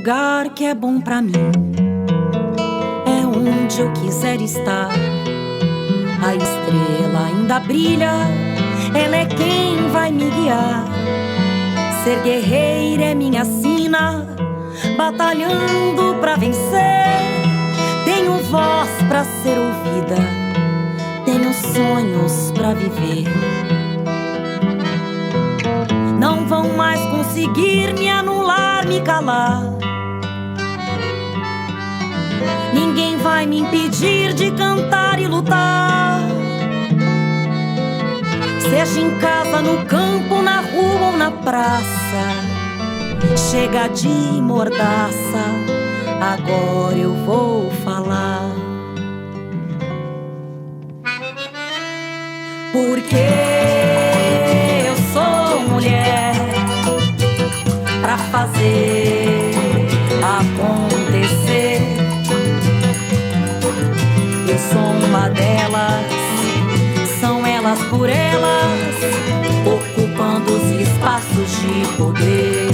lugar que é bom pra mim, é onde eu quiser estar. A estrela ainda brilha, ela é quem vai me guiar. Ser guerreira é minha sina, batalhando pra vencer. Tenho voz pra ser ouvida, tenho sonhos pra viver. Não vão mais conseguir me anular, me calar. Ninguém vai me impedir de cantar e lutar. Seja em casa, no campo, na rua ou na praça. Chega de mordaça, agora eu vou falar. Porque eu sou mulher pra fazer acontecer. Eu sou uma delas, são elas por elas, ocupando os espaços de poder.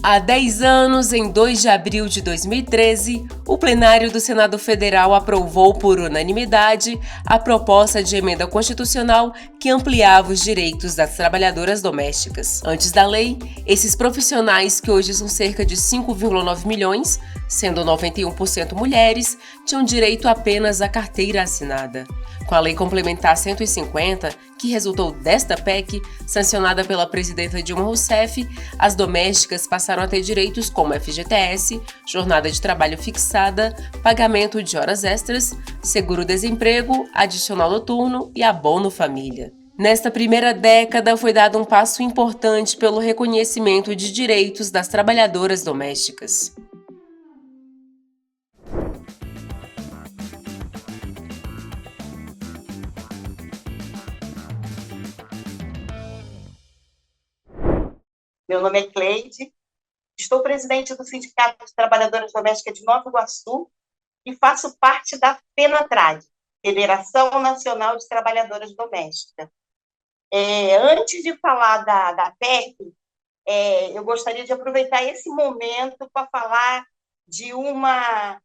Há 10 anos, em 2 de abril de 2013, o plenário do Senado Federal aprovou por unanimidade a proposta de emenda constitucional que ampliava os direitos das trabalhadoras domésticas. Antes da lei, esses profissionais, que hoje são cerca de 5,9 milhões, sendo 91% mulheres, tinham direito apenas à carteira assinada. Com a Lei Complementar 150, que resultou desta PEC, sancionada pela presidenta Dilma Rousseff, as domésticas passaram a ter direitos como FGTS, jornada de trabalho fixada, pagamento de horas extras, seguro-desemprego, adicional noturno e abono família. Nesta primeira década, foi dado um passo importante pelo reconhecimento de direitos das trabalhadoras domésticas. Meu nome é Cleide, estou presidente do Sindicato de Trabalhadoras Domésticas de Nova Iguaçu e faço parte da FENATRAD, Federação Nacional de Trabalhadoras Domésticas. Antes de falar da PEC, eu gostaria de aproveitar esse momento para falar de uma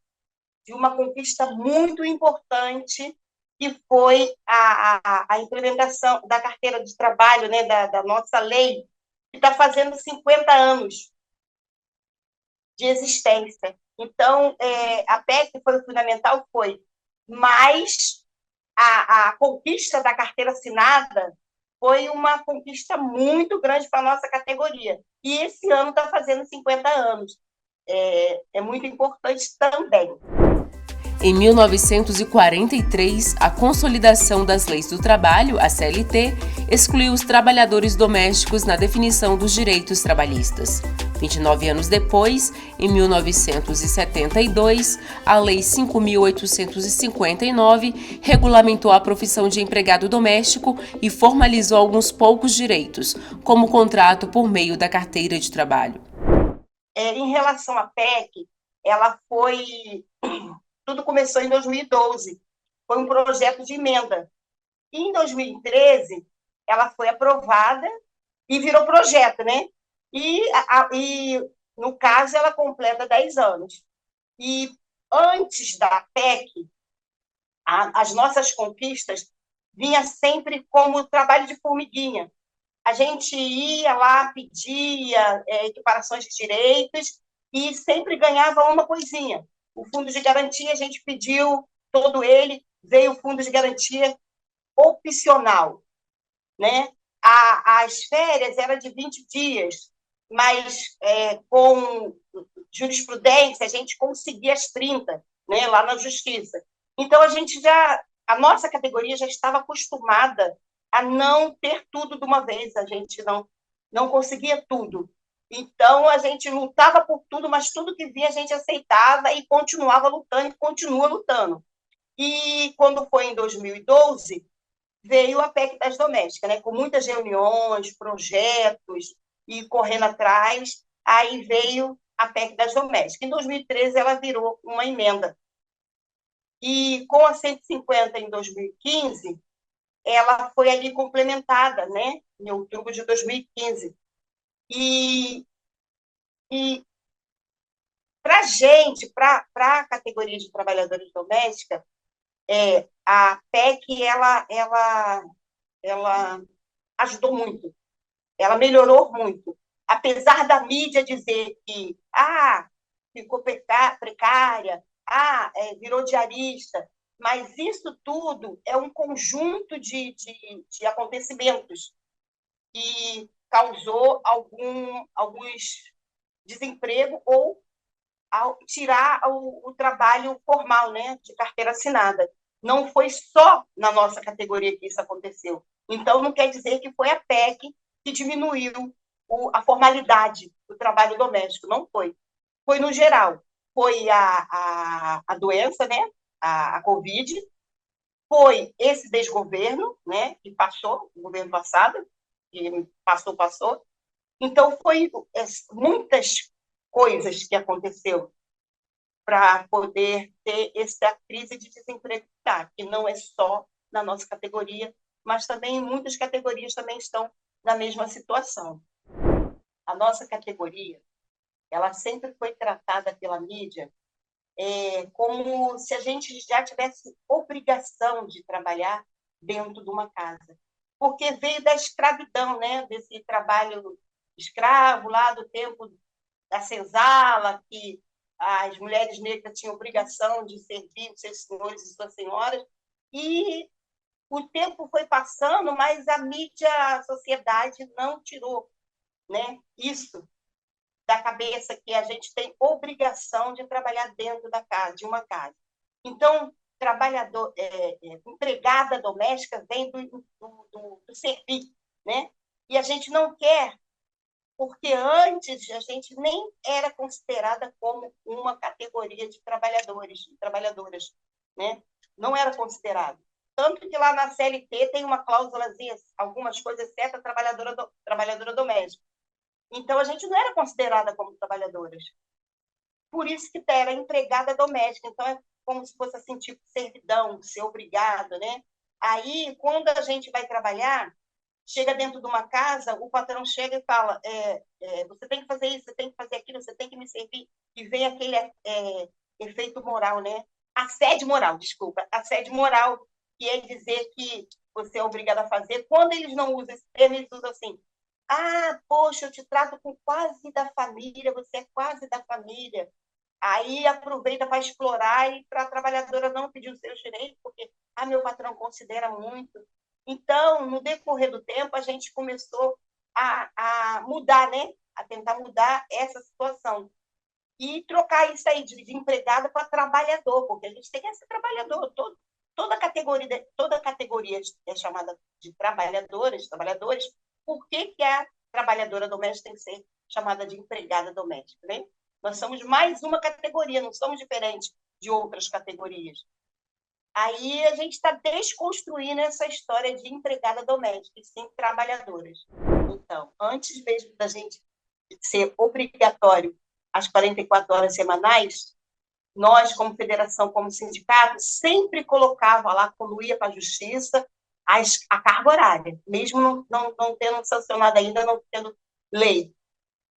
conquista muito importante, que foi a implementação da carteira de trabalho, né, da nossa lei, que está fazendo 50 anos de existência. Então, a PEC foi fundamental, mas a conquista da carteira assinada foi uma conquista muito grande para a nossa categoria. E esse ano está fazendo 50 anos. É muito importante também. Em 1943, a Consolidação das Leis do Trabalho, a CLT, excluiu os trabalhadores domésticos na definição dos direitos trabalhistas. 29 anos depois, em 1972, a Lei 5.859 regulamentou a profissão de empregado doméstico e formalizou alguns poucos direitos, como o contrato por meio da carteira de trabalho. Em relação à PEC, ela foi... Tudo começou em 2012, foi um projeto de emenda. E em 2013, ela foi aprovada e virou projeto, né? E no caso, ela completa 10 anos. E antes da PEC, as nossas conquistas vinham sempre como trabalho de formiguinha. A gente ia lá, pedia equiparações de direitos e sempre ganhava uma coisinha. O fundo de garantia, a gente pediu todo ele, veio o fundo de garantia opcional, né? As férias eram de 20 dias, mas com jurisprudência a gente conseguia as 30, né, lá na justiça. Então, a nossa categoria já estava acostumada a não ter tudo de uma vez, a gente não conseguia tudo. Então, a gente lutava por tudo, mas tudo que via a gente aceitava e continuava lutando, e continua lutando. E quando foi em 2012, veio a PEC das domésticas, né? Com muitas reuniões, projetos e correndo atrás, aí veio a PEC das domésticas. Em 2013, ela virou uma emenda. E com a 150 em 2015, ela foi ali complementada, né? Em outubro de 2015. E E para a gente, para a categoria de trabalhadoras domésticas, a PEC ela ajudou muito, ela melhorou muito. Apesar da mídia dizer que ficou precária, virou diarista, mas isso tudo é um conjunto de acontecimentos que causou alguns desemprego ou tirar o trabalho formal, né, de carteira assinada. Não foi só na nossa categoria que isso aconteceu. Então, não quer dizer que foi a PEC que diminuiu a formalidade do trabalho doméstico. Não foi. Foi no geral. Foi a doença, né, a Covid, foi esse desgoverno, né, que passou, o governo passado, que passou. Então, foi muitas coisas que aconteceu para poder ter essa crise de desemprego, que não é só na nossa categoria, mas também em muitas categorias também estão na mesma situação. A nossa categoria, ela sempre foi tratada pela mídia como se a gente já tivesse obrigação de trabalhar dentro de uma casa, porque veio da escravidão, né? Desse trabalho escravo lá do tempo da senzala, que as mulheres negras tinham obrigação de servir os seus senhores e suas senhoras, e o tempo foi passando, mas a mídia, a sociedade não tirou, né, isso da cabeça, que a gente tem obrigação de trabalhar dentro da casa, de uma casa. Então, empregada doméstica vem do servir, né? E a gente não quer, porque antes a gente nem era considerada como uma categoria de trabalhadores e trabalhadoras, né? Não era considerado. Tanto que lá na CLT tem uma cláusulazinha, algumas coisas certas, trabalhadora doméstica. Então, a gente não era considerada como trabalhadoras. Por isso que era empregada doméstica. Então, é como se fosse assim, tipo, servidão, ser obrigado, né? Aí, quando a gente vai trabalhar, chega dentro de uma casa, o patrão chega e fala, você tem que fazer isso, você tem que fazer aquilo, você tem que me servir, e vem aquele efeito moral, né? Assédio moral, desculpa, assédio moral, que é dizer que você é obrigado a fazer. Quando eles não usam esse termo, eles usam assim, poxa, eu te trato com quase da família, você é quase da família. Aí aproveita para explorar e para a trabalhadora não pedir os seus direitos, porque meu patrão considera muito. Então, no decorrer do tempo, a gente começou a mudar, né? A tentar mudar essa situação. E trocar isso aí de empregada para trabalhador, porque a gente tem que ser trabalhador. Toda categoria é chamada de trabalhadores. Por que a trabalhadora doméstica tem que ser chamada de empregada doméstica, né? Nós somos mais uma categoria, não somos diferentes de outras categorias. Aí a gente está desconstruindo essa história de empregada doméstica, e sim trabalhadoras. Então, antes mesmo da gente ser obrigatório as 44 horas semanais, nós, como federação, como sindicato, sempre colocava lá, quando ia para a justiça, a carga horária, mesmo não tendo sancionado ainda, não tendo lei.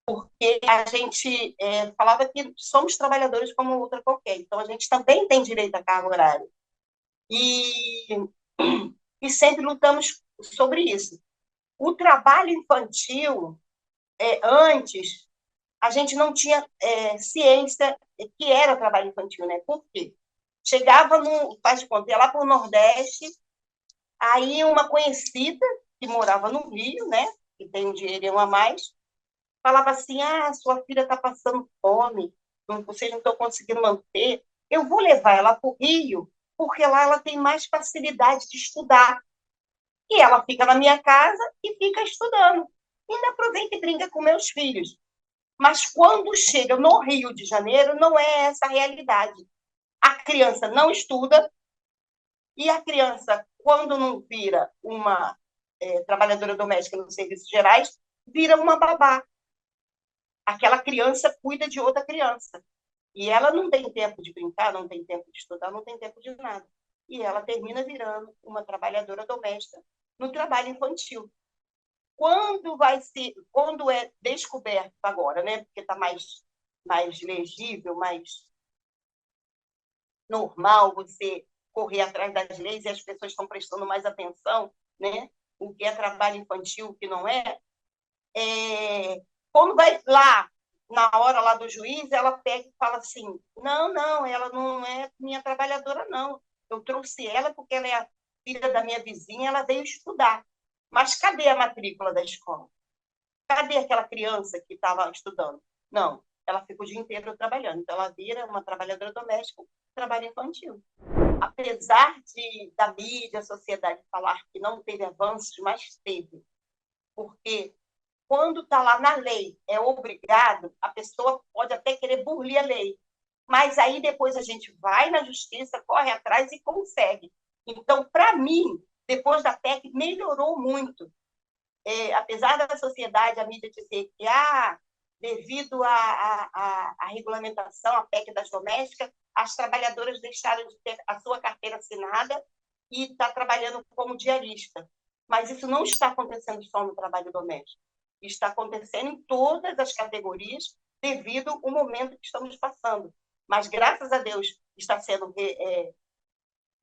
Porque a gente falava que somos trabalhadores como outra qualquer, então a gente também tem direito à carga horária. E sempre lutamos sobre isso. O trabalho infantil, antes, a gente não tinha ciência que era trabalho infantil, né? Por quê? Chegava faz de conta, ia lá para o Nordeste, aí uma conhecida que morava no Rio, né? Que tem um dinheirinho a mais, falava assim, sua filha está passando fome, vocês não estão conseguindo manter, eu vou levar ela para o Rio, porque lá ela tem mais facilidade de estudar. E ela fica na minha casa e fica estudando. E ainda aproveita e brinca com meus filhos. Mas quando chega no Rio de Janeiro, não é essa a realidade. A criança não estuda, e a criança, quando não vira uma trabalhadora doméstica nos serviços gerais, vira uma babá. Aquela criança cuida de outra criança. E ela não tem tempo de brincar, não tem tempo de estudar, não tem tempo de nada. E ela termina virando uma trabalhadora doméstica no trabalho infantil. quando é descoberto agora, né? Porque está mais legível, mais normal você correr atrás das leis e as pessoas estão prestando mais atenção, né? O que é trabalho infantil, o que não é. Quando vai lá, na hora lá do juiz, ela pega e fala assim, não, ela não é minha trabalhadora, não. Eu trouxe ela porque ela é a filha da minha vizinha, ela veio estudar. Mas cadê a matrícula da escola? Cadê aquela criança que estava estudando? Não, ela fica o dia inteiro trabalhando. Então, ela vira uma trabalhadora doméstica, trabalho infantil. Apesar da mídia, a sociedade falar que não teve avanços, mas teve. Porque quando está lá na lei, é obrigado, a pessoa pode até querer burlar a lei. Mas aí depois a gente vai na justiça, corre atrás e consegue. Então, para mim, depois da PEC, melhorou muito. Apesar da sociedade, a mídia dizer que, devido à regulamentação, a PEC das domésticas, as trabalhadoras deixaram de ter a sua carteira assinada e está trabalhando como diarista. Mas isso não está acontecendo só no trabalho doméstico. Está acontecendo em todas as categorias, devido ao momento que estamos passando. Mas, graças a Deus,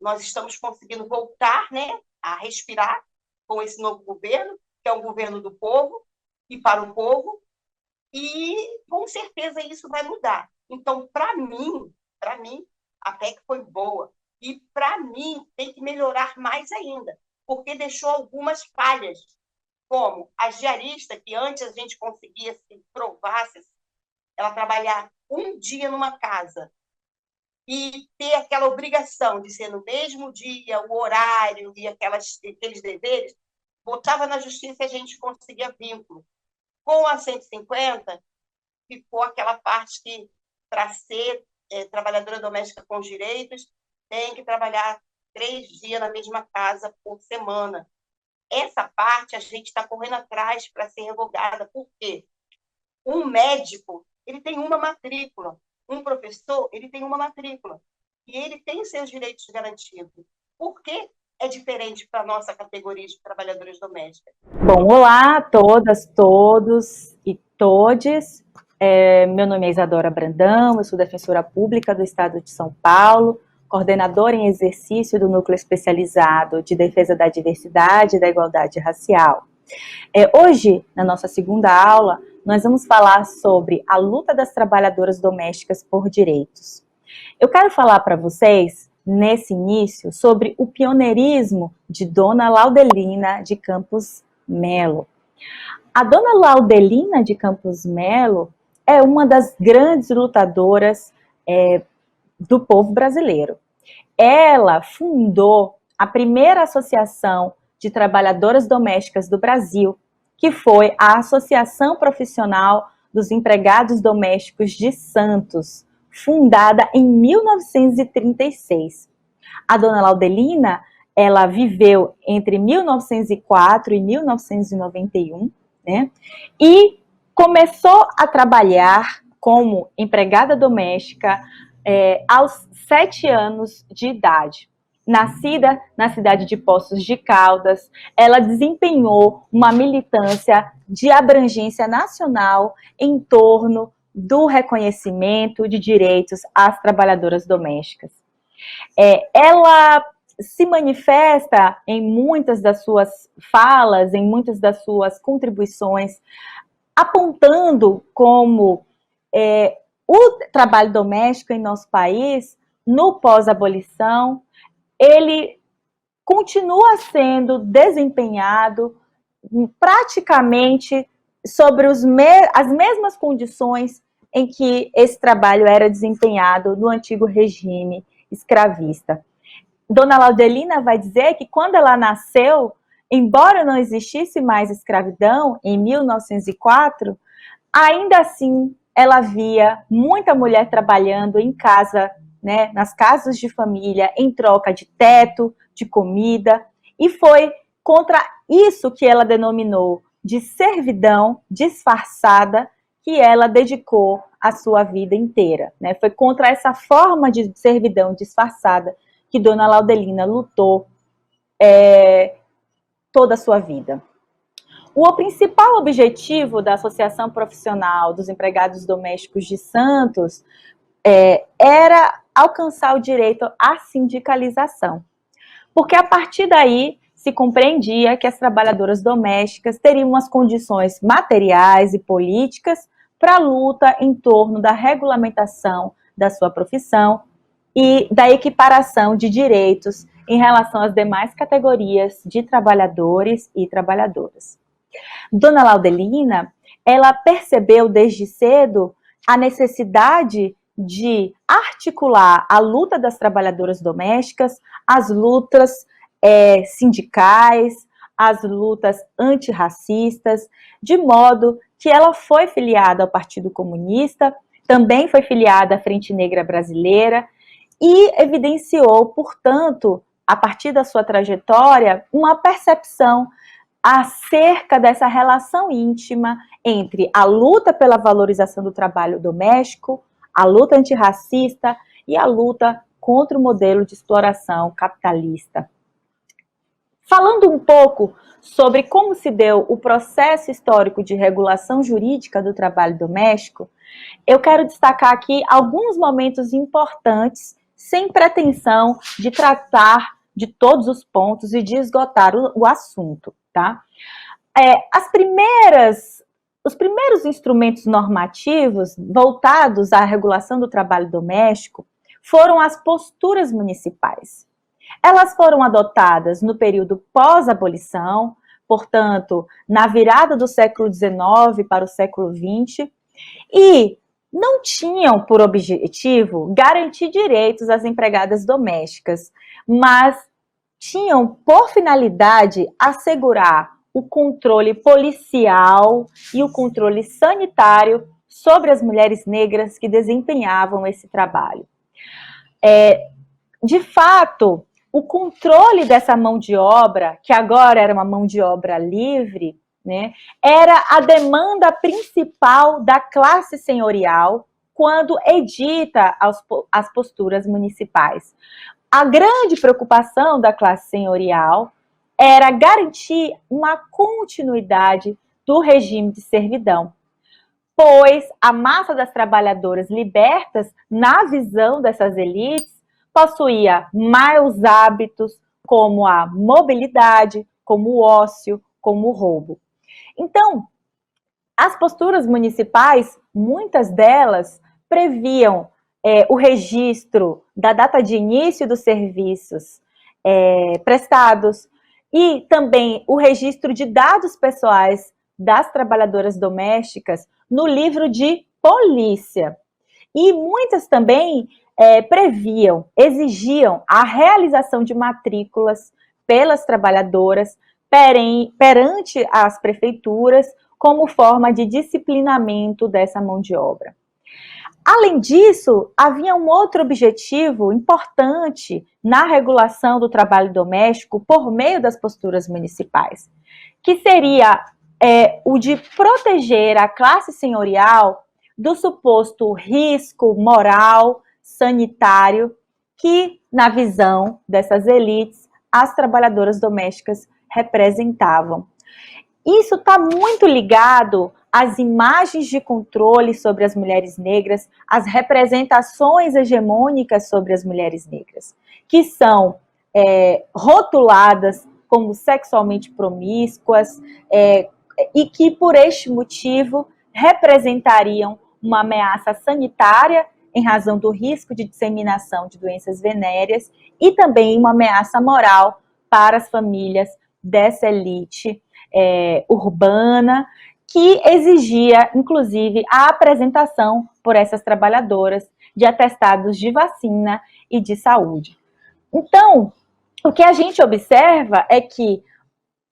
nós estamos conseguindo voltar, né, a respirar com esse novo governo, que é um governo do povo e para o povo, e com certeza isso vai mudar. Então, para mim, a PEC foi boa. E, para mim, tem que melhorar mais ainda, porque deixou algumas falhas, como a diarista, que antes a gente conseguia se provar, ela trabalhar um dia numa casa e ter aquela obrigação de ser no mesmo dia, o horário e aqueles deveres, botava na justiça e a gente conseguia vínculo. Com a 150, ficou aquela parte que, para ser trabalhadora doméstica com direitos, tem que trabalhar 3 dias na mesma casa por semana. Essa parte a gente está correndo atrás para ser revogada. Por quê? Um médico, ele tem uma matrícula. Um professor, ele tem uma matrícula. E ele tem seus direitos garantidos. Por que é diferente para a nossa categoria de trabalhadoras domésticas? Bom, olá a todas, todos e todes. Meu nome é Isadora Brandão, eu sou defensora pública do Estado de São Paulo, coordenadora em exercício do Núcleo Especializado de Defesa da Diversidade e da Igualdade Racial. Hoje, na nossa segunda aula, nós vamos falar sobre a luta das trabalhadoras domésticas por direitos. Eu quero falar para vocês, nesse início, sobre o pioneirismo de Dona Laudelina de Campos Melo. A Dona Laudelina de Campos Melo é uma das grandes lutadoras do povo brasileiro. Ela fundou a primeira associação de trabalhadoras domésticas do Brasil, que foi a Associação Profissional dos Empregados Domésticos de Santos, fundada em 1936. A Dona Laudelina, ela viveu entre 1904 e 1991, né? E começou a trabalhar como empregada doméstica aos 7 anos de idade. Nascida na cidade de Poços de Caldas, ela desempenhou uma militância de abrangência nacional em torno do reconhecimento de direitos às trabalhadoras domésticas. Ela se manifesta em muitas das suas falas, em muitas das suas contribuições, apontando como o trabalho doméstico em nosso país, no pós-abolição, ele continua sendo desempenhado praticamente sobre as mesmas condições em que esse trabalho era desempenhado no antigo regime escravista. Dona Laudelina vai dizer que quando ela nasceu, embora não existisse mais escravidão em 1904, ainda assim ela via muita mulher trabalhando em casa, né, nas casas de família, em troca de teto, de comida, e foi contra isso que ela denominou de servidão disfarçada que ela dedicou a sua vida inteira, né? Foi contra essa forma de servidão disfarçada que Dona Laudelina lutou toda a sua vida. O principal objetivo da Associação Profissional dos Empregados Domésticos de Santos era alcançar o direito à sindicalização, porque a partir daí se compreendia que as trabalhadoras domésticas teriam as condições materiais e políticas para a luta em torno da regulamentação da sua profissão e da equiparação de direitos em relação às demais categorias de trabalhadores e trabalhadoras. Dona Laudelina, ela percebeu desde cedo a necessidade de articular a luta das trabalhadoras domésticas, as lutas sindicais, as lutas antirracistas, de modo que ela foi filiada ao Partido Comunista, também foi filiada à Frente Negra Brasileira e evidenciou, portanto, a partir da sua trajetória, uma percepção acerca dessa relação íntima entre a luta pela valorização do trabalho doméstico, a luta antirracista e a luta contra o modelo de exploração capitalista. Falando um pouco sobre como se deu o processo histórico de regulação jurídica do trabalho doméstico, eu quero destacar aqui alguns momentos importantes, sem pretensão de tratar de todos os pontos e de esgotar o assunto, tá? Os primeiros instrumentos normativos voltados à regulação do trabalho doméstico foram as posturas municipais. Elas foram adotadas no período pós-abolição, portanto, na virada do século XIX para o século XX, e não tinham por objetivo garantir direitos às empregadas domésticas, mas tinham por finalidade assegurar o controle policial e o controle sanitário sobre as mulheres negras que desempenhavam esse trabalho. De fato, o controle dessa mão de obra, que agora era uma mão de obra livre, né, era a demanda principal da classe senhorial quando edita as posturas municipais. A grande preocupação da classe senhorial era garantir uma continuidade do regime de servidão, pois a massa das trabalhadoras libertas, na visão dessas elites, possuía maus hábitos, como a mobilidade, como o ócio, como o roubo. Então, as posturas municipais, muitas delas, previam o registro da data de início dos serviços prestados e também o registro de dados pessoais das trabalhadoras domésticas no livro de polícia. E muitas também exigiam a realização de matrículas pelas trabalhadoras perante as prefeituras como forma de disciplinamento dessa mão de obra. Além disso, havia um outro objetivo importante na regulação do trabalho doméstico por meio das posturas municipais, que seria o de proteger a classe senhorial do suposto risco moral, sanitário, que, na visão dessas elites, as trabalhadoras domésticas representavam. Isso está muito ligado às imagens de controle sobre as mulheres negras, às representações hegemônicas sobre as mulheres negras, que são rotuladas como sexualmente promíscuas e que, por este motivo, representariam uma ameaça sanitária em razão do risco de disseminação de doenças venéreas e também uma ameaça moral para as famílias dessa elite urbana, que exigia, inclusive, a apresentação por essas trabalhadoras de atestados de vacina e de saúde. Então, o que a gente observa é que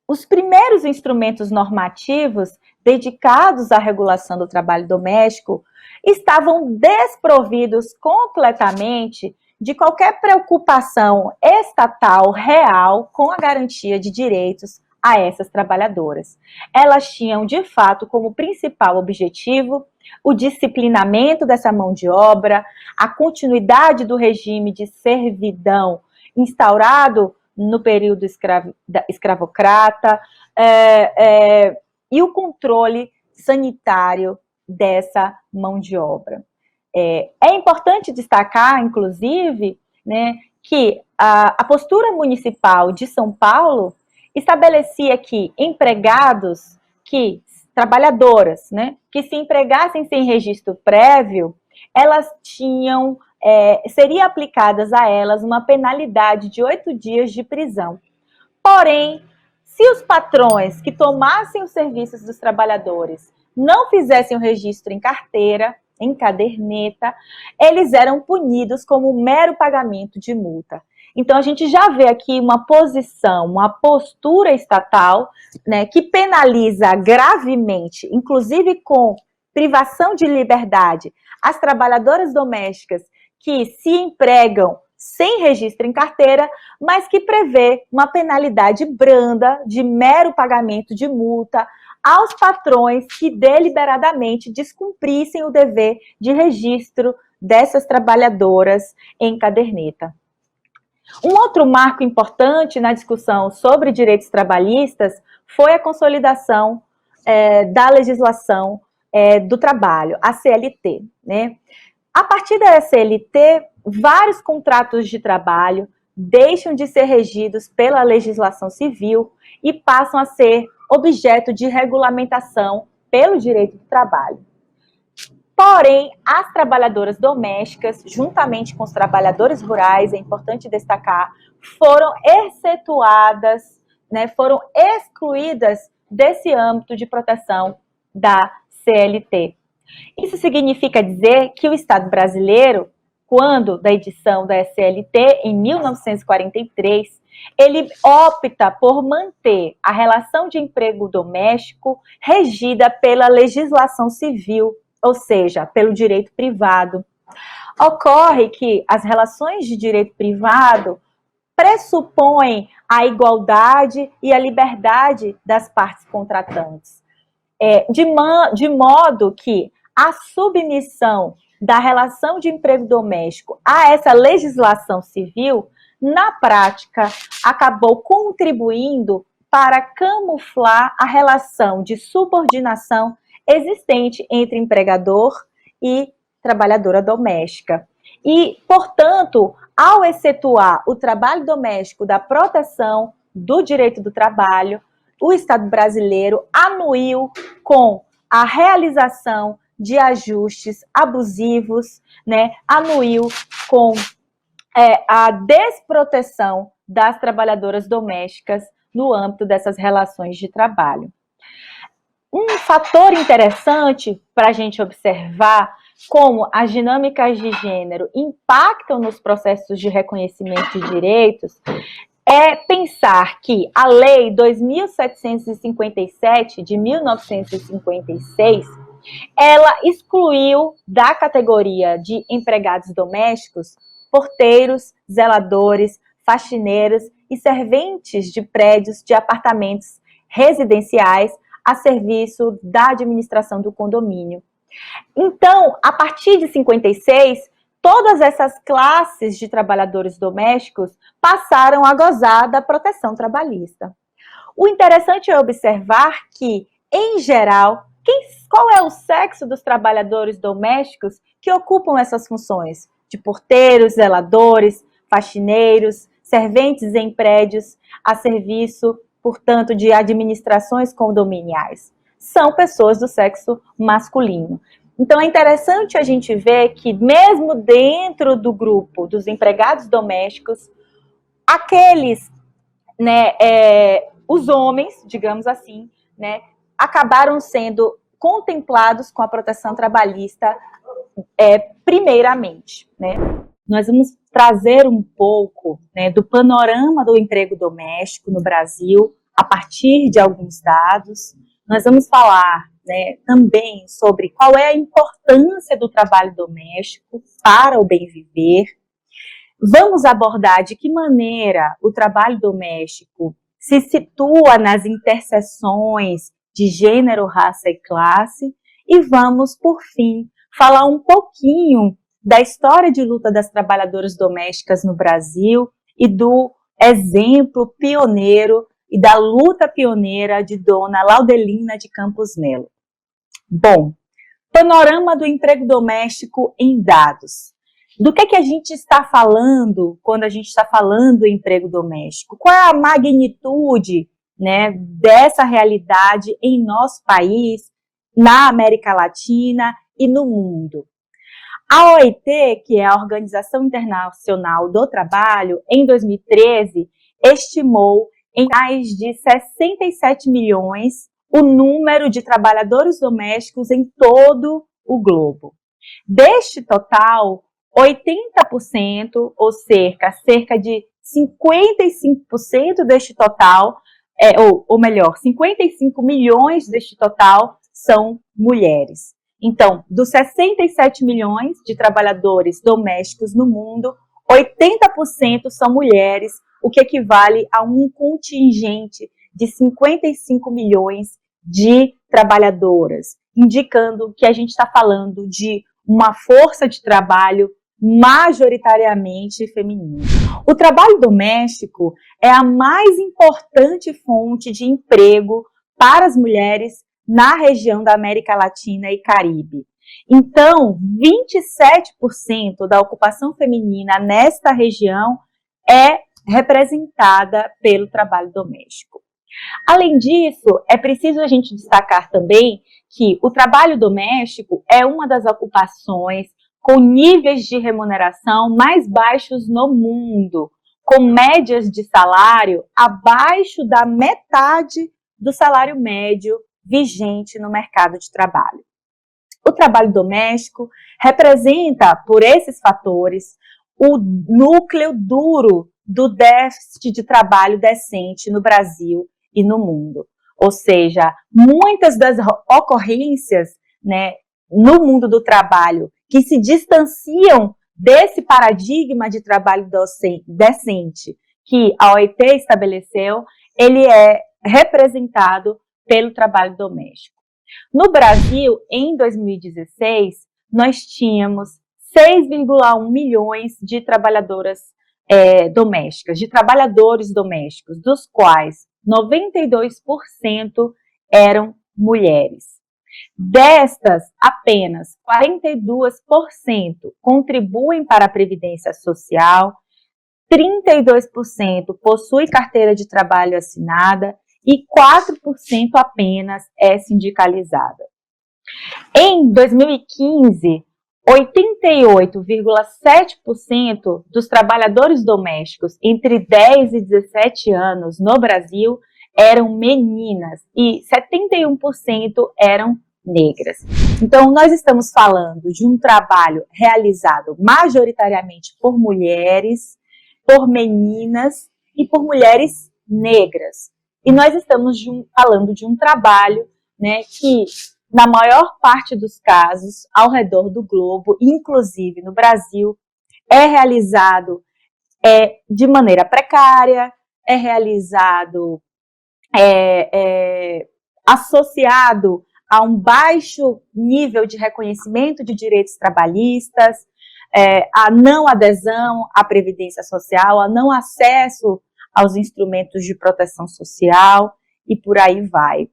os primeiros instrumentos normativos dedicados à regulação do trabalho doméstico estavam desprovidos completamente de qualquer preocupação estatal real com a garantia de direitos a essas trabalhadoras. Elas tinham, de fato, como principal objetivo o disciplinamento dessa mão de obra, a continuidade do regime de servidão instaurado no período escravocrata, e o controle sanitário dessa mão de obra. É importante destacar, inclusive, né, que a postura municipal de São Paulo estabelecia que empregados, trabalhadoras, né, que se empregassem sem registro prévio, elas tinham, seria aplicadas a elas uma penalidade de 8 dias de prisão. Porém, se os patrões que tomassem os serviços dos trabalhadores não fizessem o registro em carteira, em caderneta, eles eram punidos como um mero pagamento de multa. Então, a gente já vê aqui uma posição, uma postura estatal, né, que penaliza gravemente, inclusive com privação de liberdade, as trabalhadoras domésticas que se empregam sem registro em carteira, mas que prevê uma penalidade branda de mero pagamento de multa aos patrões que deliberadamente descumprissem o dever de registro dessas trabalhadoras em caderneta. Um outro marco importante na discussão sobre direitos trabalhistas foi a consolidação da legislação do trabalho, a CLT, né? A partir da CLT, vários contratos de trabalho deixam de ser regidos pela legislação civil e passam a ser objeto de regulamentação pelo direito do trabalho. Porém, as trabalhadoras domésticas, juntamente com os trabalhadores rurais, é importante destacar, foram excetuadas, né, foram excluídas desse âmbito de proteção da CLT. Isso significa dizer que o Estado brasileiro, quando da edição da CLT, em 1943, ele opta por manter a relação de emprego doméstico regida pela legislação civil, ou seja, pelo direito privado. Ocorre que as relações de direito privado pressupõem a igualdade e a liberdade das partes contratantes, de modo que a submissão da relação de emprego doméstico a essa legislação civil, na prática, acabou contribuindo para camuflar a relação de subordinação existente entre empregador e trabalhadora doméstica. E, portanto, ao excetuar o trabalho doméstico da proteção do direito do trabalho, o Estado brasileiro anuiu com a realização de ajustes abusivos, né, anuiu com a desproteção das trabalhadoras domésticas no âmbito dessas relações de trabalho. Um fator interessante para a gente observar como as dinâmicas de gênero impactam nos processos de reconhecimento de direitos é pensar que a Lei 2.757, de 1956, ela excluiu da categoria de empregados domésticos porteiros, zeladores, faxineiros e serventes de prédios de apartamentos residenciais a serviço da administração do condomínio. Então, a partir de 56, todas essas classes de trabalhadores domésticos passaram a gozar da proteção trabalhista. O interessante é observar que, em geral, qual é o sexo dos trabalhadores domésticos que ocupam essas funções? De porteiros, zeladores, faxineiros, serventes em prédios a serviço, portanto, de administrações condominiais. São pessoas do sexo masculino. Então, é interessante a gente ver que, mesmo dentro do grupo dos empregados domésticos, aqueles, né, os homens, digamos assim, né, acabaram sendo contemplados com a proteção trabalhista primeiramente, né? Nós vamos trazer um pouco, né, do panorama do emprego doméstico no Brasil, a partir de alguns dados. Nós vamos falar, né, também sobre qual é a importância do trabalho doméstico para o bem viver. Vamos abordar de que maneira o trabalho doméstico se situa nas interseções de gênero, raça e classe. E vamos, por fim, falar um pouquinho da história de luta das trabalhadoras domésticas no Brasil e do exemplo pioneiro e da luta pioneira de Dona Laudelina de Campos Melo. Bom, panorama do emprego doméstico em dados. Do que a gente está falando quando a gente está falando em emprego doméstico? Qual é a magnitude, né, dessa realidade em nosso país, na América Latina e no mundo? A OIT, que é a Organização Internacional do Trabalho, em 2013, estimou em mais de 67 milhões o número de trabalhadores domésticos em todo o globo. Deste total, 80%, ou cerca de 55% deste total, ou melhor, 55 milhões deste total são mulheres. Então, dos 67 milhões de trabalhadores domésticos no mundo, 80% são mulheres, o que equivale a um contingente de 55 milhões de trabalhadoras, indicando que a gente está falando de uma força de trabalho majoritariamente feminina. O trabalho doméstico é a mais importante fonte de emprego para as mulheres na região da América Latina e Caribe. Então, 27% da ocupação feminina nesta região é representada pelo trabalho doméstico. Além disso, é preciso a gente destacar também que o trabalho doméstico é uma das ocupações com níveis de remuneração mais baixos no mundo, com médias de salário abaixo da metade do salário médio vigente no mercado de trabalho. O trabalho doméstico representa, por esses fatores, o núcleo duro do déficit de trabalho decente no Brasil e no mundo. Ou seja, muitas das ocorrências, né, no mundo do trabalho que se distanciam desse paradigma de trabalho decente que a OIT estabeleceu, ele é representado pelo trabalho doméstico. No Brasil, em 2016, nós tínhamos 6,1 milhões de trabalhadoras domésticas, de trabalhadores domésticos, dos quais 92% eram mulheres. Destas, apenas 42% contribuem para a Previdência Social, 32% possui carteira de trabalho assinada e 4% apenas é sindicalizada. Em 2015, 88,7% dos trabalhadores domésticos entre 10 e 17 anos no Brasil eram meninas e 71% eram negras. Então, nós estamos falando de um trabalho realizado majoritariamente por mulheres, por meninas e por mulheres negras. E nós estamos falando de um trabalho, né, que, na maior parte dos casos, ao redor do globo, inclusive no Brasil, é realizado de maneira precária, é realizado associado a um baixo nível de reconhecimento de direitos trabalhistas, a não adesão à Previdência Social, a não acesso aos instrumentos de proteção social e por aí vai.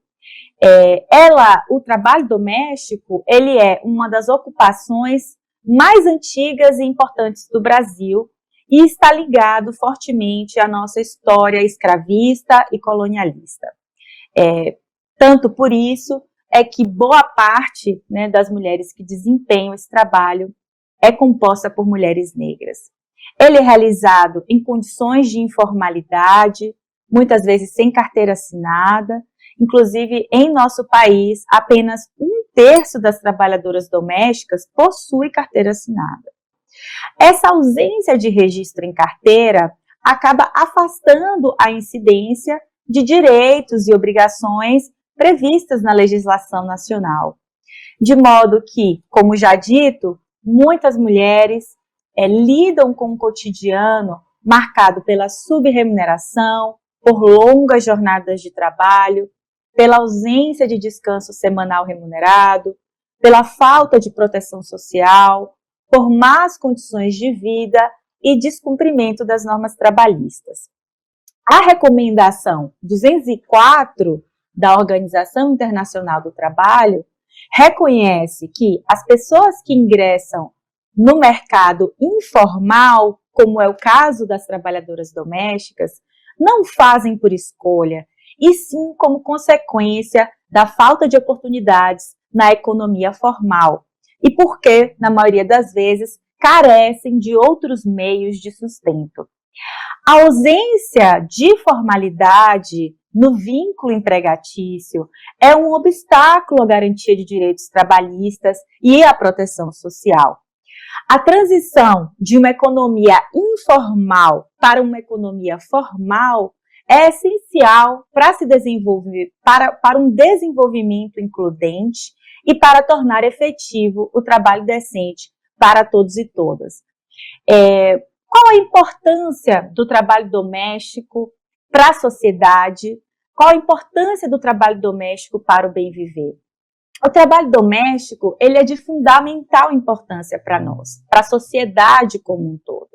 O trabalho doméstico, ele é uma das ocupações mais antigas e importantes do Brasil e está ligado fortemente à nossa história escravista e colonialista. Tanto por isso é que boa parte, né, das mulheres que desempenham esse trabalho é composta por mulheres negras. Ele é realizado em condições de informalidade, muitas vezes sem carteira assinada. Inclusive, em nosso país, apenas 1/3 das trabalhadoras domésticas possui carteira assinada. Essa ausência de registro em carteira acaba afastando a incidência de direitos e obrigações previstas na legislação nacional. De modo que, como já dito, muitas mulheres lidam com um cotidiano marcado pela subremuneração, por longas jornadas de trabalho, pela ausência de descanso semanal remunerado, pela falta de proteção social, por más condições de vida e descumprimento das normas trabalhistas. A recomendação 204 da Organização Internacional do Trabalho reconhece que as pessoas que ingressam no mercado informal, como é o caso das trabalhadoras domésticas, não fazem por escolha, e sim como consequência da falta de oportunidades na economia formal, e porque, na maioria das vezes, carecem de outros meios de sustento. A ausência de formalidade no vínculo empregatício é um obstáculo à garantia de direitos trabalhistas e à proteção social. A transição de uma economia informal para uma economia formal é essencial para se desenvolver, para um desenvolvimento includente e para tornar efetivo o trabalho decente para todos e todas. Qual a importância do trabalho doméstico para a sociedade? Qual a importância do trabalho doméstico para o bem viver? O trabalho doméstico, ele é de fundamental importância para nós, para a sociedade como um todo.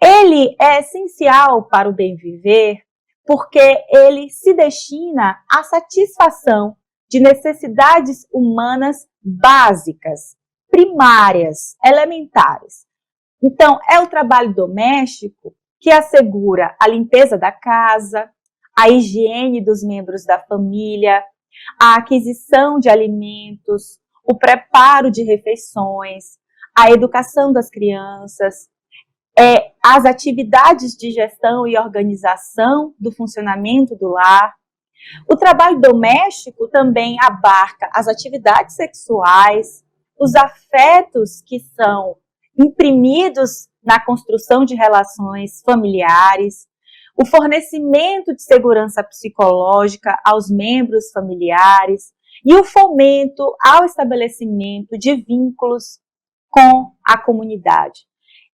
Ele é essencial para o bem viver porque ele se destina à satisfação de necessidades humanas básicas, primárias, elementares. Então, é o trabalho doméstico que assegura a limpeza da casa, a higiene dos membros da família, a aquisição de alimentos, o preparo de refeições, a educação das crianças, as atividades de gestão e organização do funcionamento do lar. O trabalho doméstico também abarca as atividades sexuais, os afetos que são imprimidos na construção de relações familiares, o fornecimento de segurança psicológica aos membros familiares e o fomento ao estabelecimento de vínculos com a comunidade.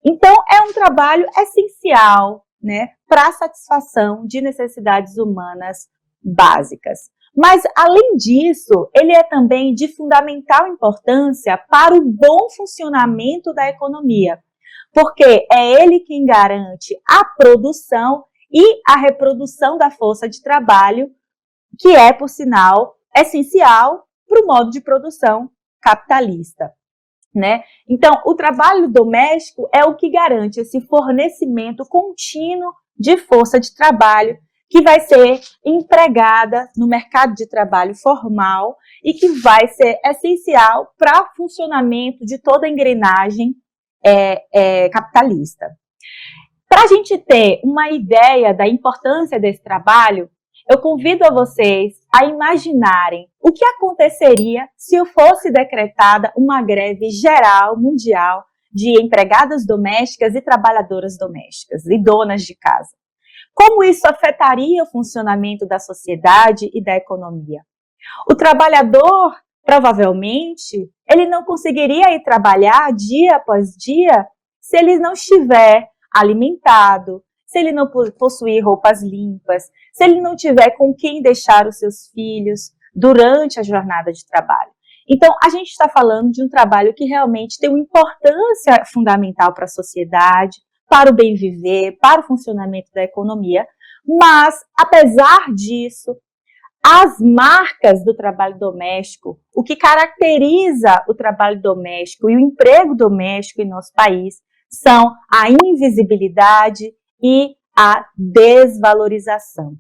Então, é um trabalho essencial, né, para a satisfação de necessidades humanas básicas. Mas, além disso, ele é também de fundamental importância para o bom funcionamento da economia, porque é ele quem garante a produção e a reprodução da força de trabalho, que é, por sinal, essencial para o modo de produção capitalista, né? Então, o trabalho doméstico é o que garante esse fornecimento contínuo de força de trabalho que vai ser empregada no mercado de trabalho formal e que vai ser essencial para o funcionamento de toda a engrenagem capitalista. Para a gente ter uma ideia da importância desse trabalho, eu convido a vocês a imaginarem o que aconteceria se fosse decretada uma greve geral, mundial, de empregadas domésticas e trabalhadoras domésticas e donas de casa. Como isso afetaria o funcionamento da sociedade e da economia? O trabalhador, provavelmente, ele não conseguiria ir trabalhar dia após dia se ele não estiver alimentado, se ele não possuir roupas limpas, se ele não tiver com quem deixar os seus filhos durante a jornada de trabalho. Então, a gente está falando de um trabalho que realmente tem uma importância fundamental para a sociedade, para o bem viver, para o funcionamento da economia, mas, apesar disso, as marcas do trabalho doméstico, o que caracteriza o trabalho doméstico e o emprego doméstico em nosso país, são a invisibilidade e a desvalorização.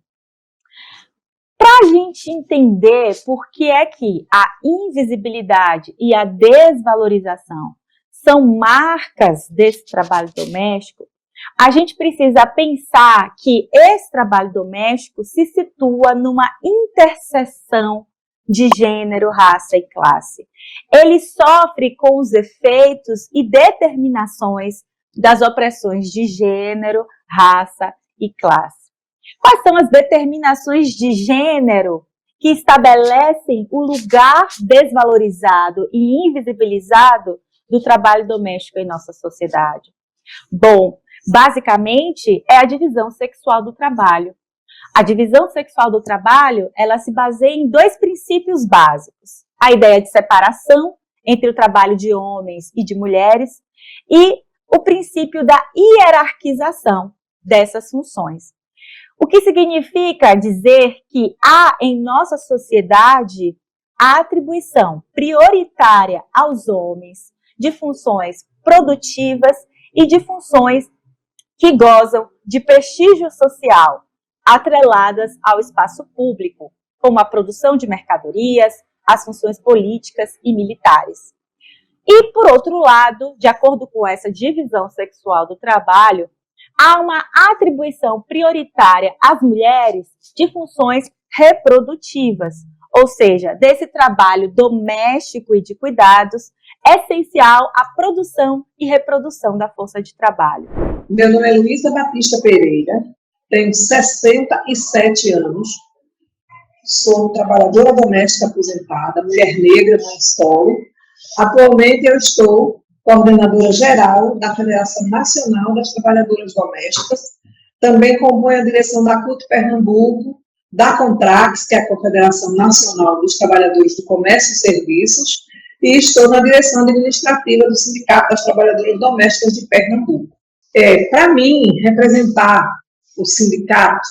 Para a gente entender por que é que a invisibilidade e a desvalorização são marcas desse trabalho doméstico, a gente precisa pensar que esse trabalho doméstico se situa numa interseção de gênero, raça e classe. Ele sofre com os efeitos e determinações das opressões de gênero, raça e classe. Quais são as determinações de gênero que estabelecem o lugar desvalorizado e invisibilizado do trabalho doméstico em nossa sociedade? Bom, basicamente é a divisão sexual do trabalho. A divisão sexual do trabalho, ela se baseia em dois princípios básicos. A ideia de separação entre o trabalho de homens e de mulheres e o princípio da hierarquização dessas funções. O que significa dizer que há em nossa sociedade a atribuição prioritária aos homens de funções produtivas e de funções que gozam de prestígio social, atreladas ao espaço público, como a produção de mercadorias, as funções políticas e militares. E, por outro lado, de acordo com essa divisão sexual do trabalho, há uma atribuição prioritária às mulheres de funções reprodutivas, ou seja, desse trabalho doméstico e de cuidados, essencial à produção e reprodução da força de trabalho. Meu nome é Luísa Batista Pereira, tenho 67 anos, sou trabalhadora doméstica aposentada, mulher negra, mãe solo. Atualmente eu estou coordenadora geral da Federação Nacional das Trabalhadoras Domésticas, também componho a direção da CUT Pernambuco, da Contrax, que é a Confederação Nacional dos Trabalhadores do Comércio e Serviços, e estou na direção administrativa do Sindicato das Trabalhadoras Domésticas de Pernambuco. Para mim, representar o sindicato,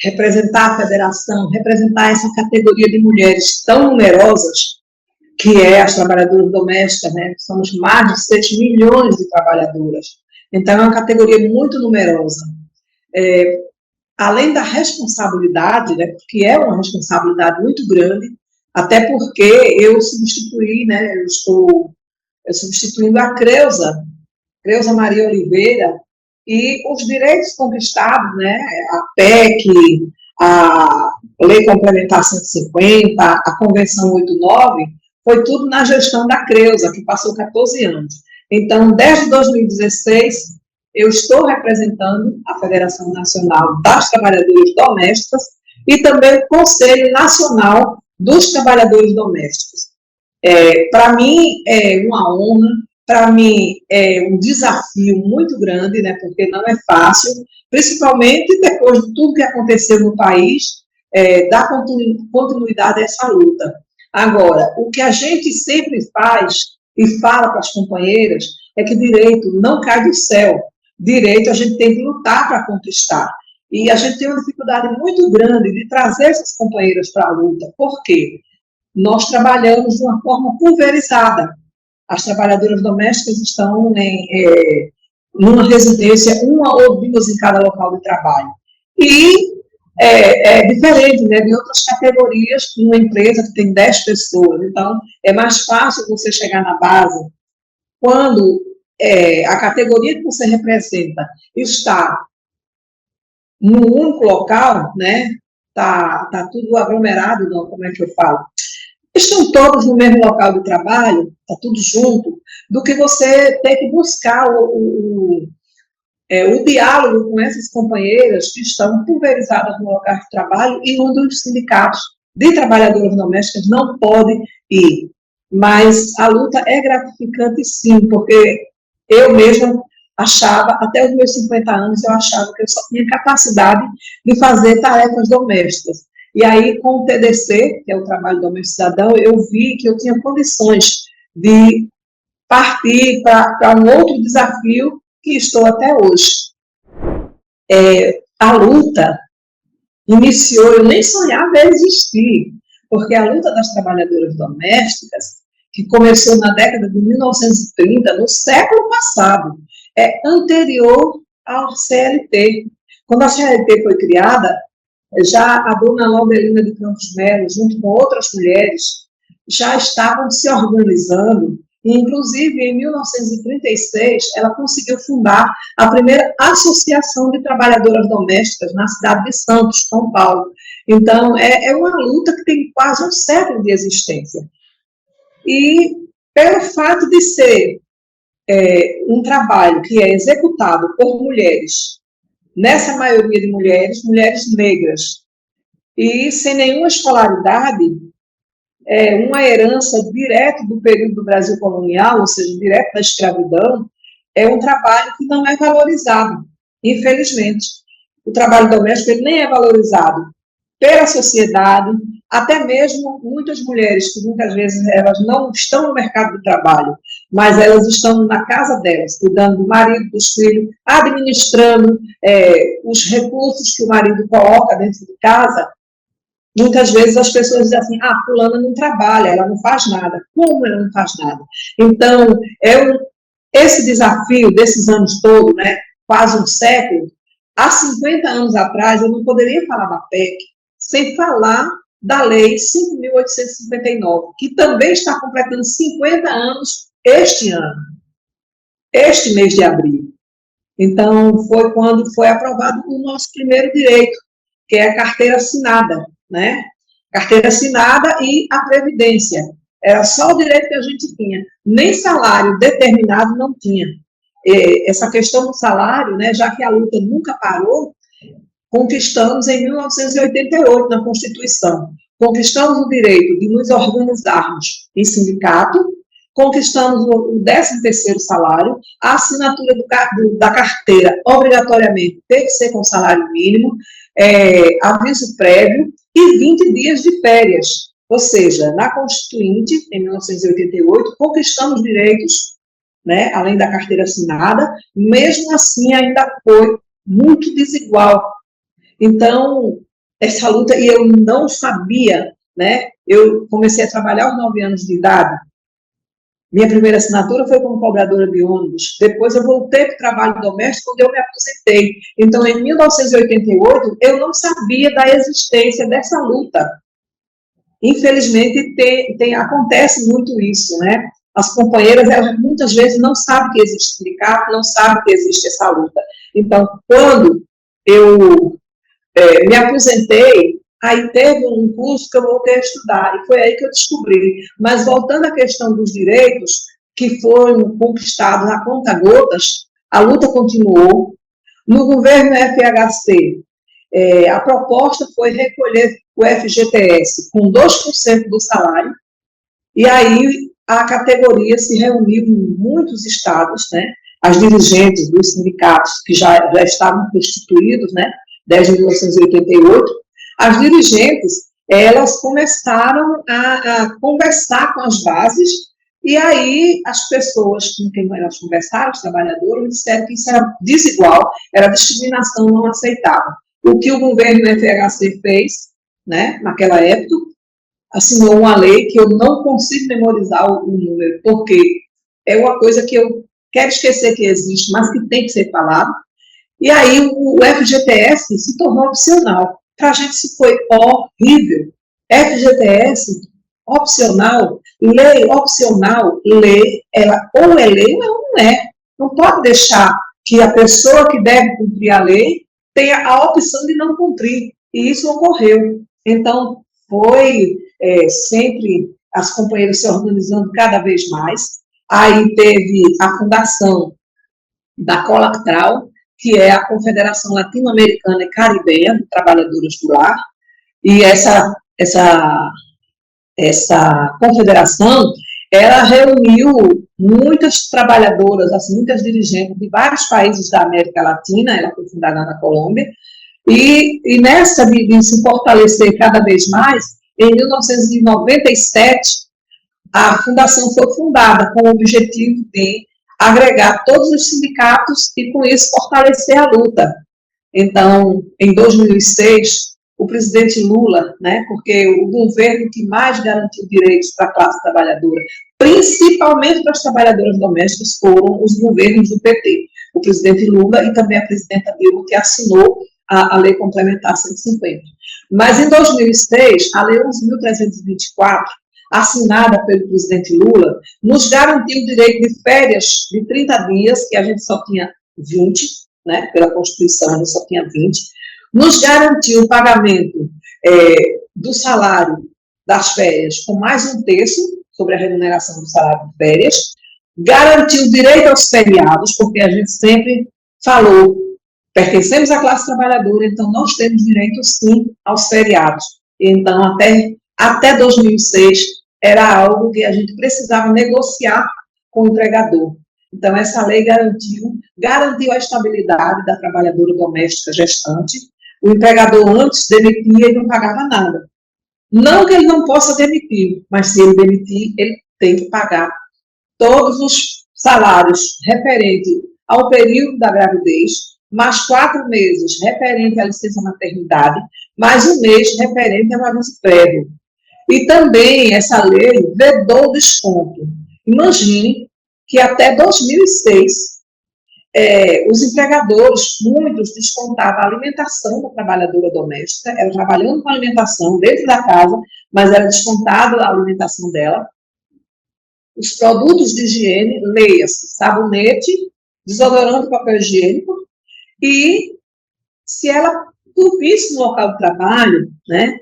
representar a federação, representar essa categoria de mulheres tão numerosas, que é as trabalhadoras domésticas, né? Somos mais de 6 milhões de trabalhadoras. Então, é uma categoria muito numerosa. Além da responsabilidade, né, porque é uma responsabilidade muito grande, até porque eu substituí, né, eu estou substituindo a Creuza Maria Oliveira, e os direitos conquistados, né, a PEC, a Lei Complementar 150, a Convenção 89, foi tudo na gestão da Creuza, que passou 14 anos. Então, desde 2016, eu estou representando a Federação Nacional das Trabalhadoras Domésticas e também o Conselho Nacional dos Trabalhadores Domésticos. Para mim, é uma honra, para mim é um desafio muito grande, né, porque não é fácil, principalmente depois de tudo que aconteceu no país, dar continuidade a essa luta. Agora, o que a gente sempre faz e fala para as companheiras é que direito não cai do céu. Direito a gente tem que lutar para conquistar. E a gente tem uma dificuldade muito grande de trazer essas companheiras para a luta. Por quê? Nós trabalhamos de uma forma pulverizada. As trabalhadoras domésticas estão numa residência, uma ou duas em cada local de trabalho. E é diferente, né, de outras categorias, numa empresa que tem 10 pessoas. Então, é mais fácil você chegar na base quando a categoria que você representa está num único local, né, tá tudo aglomerado, não, como é que eu falo? Estão todos no mesmo local de trabalho, está tudo junto, do que você ter que buscar o diálogo com essas companheiras que estão pulverizadas no local de trabalho e onde os sindicatos de trabalhadoras domésticas não podem ir. Mas a luta é gratificante, sim, porque eu mesma achava, até os meus 50 anos, eu achava que eu só tinha capacidade de fazer tarefas domésticas. E aí, com o TDC, que é o Trabalho Doméstico Cidadão, eu vi que eu tinha condições de partir para um outro desafio que estou até hoje. A luta iniciou, eu nem sonhava existir, porque a luta das trabalhadoras domésticas, que começou na década de 1930, no século passado, é anterior ao CLT. Quando a CLT foi criada, já a dona Laudelina de Campos Melo, junto com outras mulheres, já estavam se organizando, e, inclusive, em 1936, ela conseguiu fundar a primeira associação de trabalhadoras domésticas na cidade de Santos, São Paulo. Então, é uma luta que tem quase um século de existência. E, pelo fato de ser um trabalho que é executado por mulheres, nessa maioria de mulheres negras, e sem nenhuma escolaridade, uma herança direta do período do Brasil colonial, ou seja, direto da escravidão, é um trabalho que não é valorizado, infelizmente. O trabalho doméstico ele nem é valorizado pela sociedade, até mesmo muitas mulheres, que muitas vezes elas não estão no mercado de trabalho, mas elas estão na casa delas, cuidando do marido, dos filhos, administrando os recursos que o marido coloca dentro de casa. Muitas vezes as pessoas dizem assim, fulana não trabalha, ela não faz nada. Como ela não faz nada? Então, esse desafio desses anos todos, né, quase um século, há 50 anos atrás, eu não poderia falar da PEC sem falar da Lei 5.859, que também está completando 50 anos este ano, este mês de abril. Então, foi quando foi aprovado o nosso primeiro direito, que é a carteira assinada, né? Carteira assinada e a previdência. Era só o direito que a gente tinha. Nem salário determinado não tinha. Essa questão do salário, né, já que a luta nunca parou, conquistamos em 1988, na Constituição. Conquistamos o direito de nos organizarmos em sindicato, conquistamos o 13º salário, a assinatura da carteira, obrigatoriamente, tem que ser com salário mínimo, aviso prévio e 20 dias de férias. Ou seja, na Constituinte, em 1988, conquistamos direitos, né, além da carteira assinada, mesmo assim ainda foi muito desigual. Então, essa luta, e eu não sabia, né, eu comecei a trabalhar aos 9 anos de idade, minha primeira assinatura foi como cobradora de ônibus, depois eu voltei para o trabalho doméstico quando eu me aposentei. Então, em 1988, eu não sabia da existência dessa luta. Infelizmente, acontece muito isso, né? As companheiras, elas muitas vezes não sabem que existe sindicato, não sabem que existe essa luta. Então, quando eu me aposentei, aí teve um curso que eu voltei a estudar, e foi aí que eu descobri. Mas voltando à questão dos direitos, que foram conquistados a conta-gotas, a luta continuou. No governo FHC, a proposta foi recolher o FGTS com 2% do salário, e aí a categoria se reuniu em muitos estados, né? As dirigentes dos sindicatos que já estavam constituídos, né? Desde 1988, as dirigentes, elas começaram a conversar com as bases, e aí as pessoas com quem elas conversaram, os trabalhadores, disseram que isso era desigual, era discriminação, não aceitável. O que o governo FHC fez, né, naquela época, assinou uma lei que eu não consigo memorizar o número, porque é uma coisa que eu quero esquecer que existe, mas que tem que ser falado. E aí o FGTS se tornou opcional. Para a gente isso foi horrível. FGTS opcional, lei opcional, lei, ela ou é lei ou não é. Não pode deixar que a pessoa que deve cumprir a lei tenha a opção de não cumprir. E isso ocorreu. Então, foi sempre as companheiras se organizando cada vez mais. Aí teve a fundação da COLATRAL, que é a Confederação Latino-Americana e Caribenha de Trabalhadoras do Lar, e essa confederação, ela reuniu muitas trabalhadoras, assim, muitas dirigentes de vários países da América Latina, ela foi fundada na Colômbia, e nessa de se fortalecer cada vez mais, em 1997, a fundação foi fundada com o objetivo de agregar todos os sindicatos e, com isso, fortalecer a luta. Então, em 2006, o presidente Lula, né, porque o governo que mais garantiu direitos para a classe trabalhadora, principalmente para as trabalhadoras domésticas, foram os governos do PT. O presidente Lula e também a presidenta Dilma, que assinou a Lei Complementar 150. Mas, em 2006, a Lei 11.324, assinada pelo presidente Lula, nos garantiu o direito de férias de 30 dias, que a gente só tinha 20, né, pela Constituição a gente só tinha 20, nos garantiu o pagamento do salário das férias com mais 1/3 sobre a remuneração do salário de férias, garantiu o direito aos feriados, porque a gente sempre falou, pertencemos à classe trabalhadora, então nós temos direito, sim, aos feriados. Então, até 2006, era algo que a gente precisava negociar com o empregador. Então, essa lei garantiu a estabilidade da trabalhadora doméstica gestante. O empregador antes demitia e não pagava nada. Não que ele não possa demitir, mas se ele demitir, ele tem que pagar todos os salários referentes ao período da gravidez, mais 4 meses referente à licença maternidade, mais 1 mês referente ao aviso prévio. E também essa lei vedou o desconto. Imagine que até 2006, os empregadores, muitos descontavam a alimentação da trabalhadora doméstica, ela trabalhando com alimentação dentro da casa, mas era descontada a alimentação dela. Os produtos de higiene, leia-se, sabonete, desodorante, papel higiênico, e se ela dormisse no local de trabalho, né,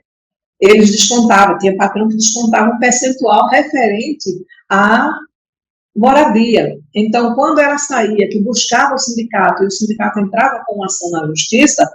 eles descontavam, tinha patrão que descontava um percentual referente à moradia. Então, quando ela saía, que buscava o sindicato, e o sindicato entrava com uma ação na justiça,